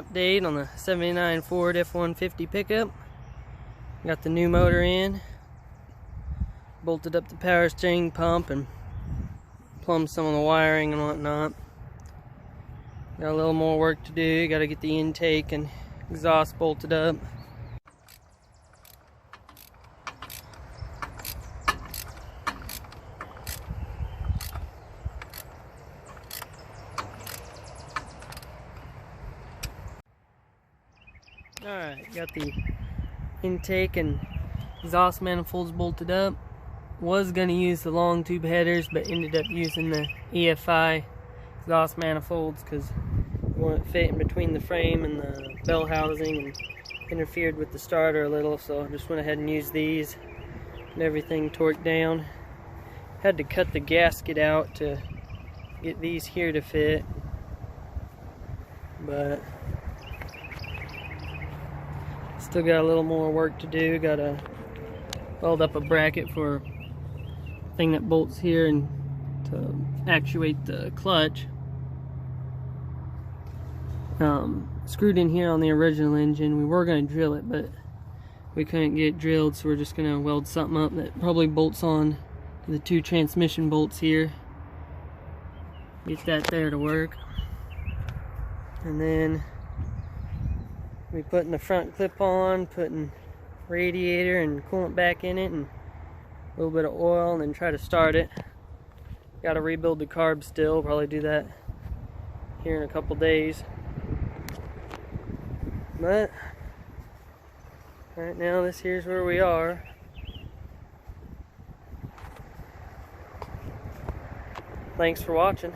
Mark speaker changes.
Speaker 1: update on the 79 Ford F150 pickup. Got the new motor in, bolted up the power steering pump and plumbed some of the wiring and whatnot. Got a little more work to do. Got to get the intake and exhaust bolted up. Alright, got the intake and exhaust manifolds bolted up. Was going to use the long tube headers, but ended up using the EFI exhaust manifolds because it wouldn't fit in between the frame and the bell housing and interfered with the starter a little, so I just went ahead and used these and everything torqued down. Had to cut the gasket out to get these here to fit, but still got a little more work to do. Got to weld up a bracket for thing that bolts here and to actuate the clutch. Screwed in here on the original engine. We were going to drill it, but we couldn't get it drilled, so we're just going to weld something up that probably bolts on the two transmission bolts here. Get that there to work. And then we putting the front clip on, putting radiator and coolant back in it, and a little bit of oil, and then try to start it. Got to rebuild the carb still. Probably do that here in a couple days. But right now, this here's where we are. Thanks for watching.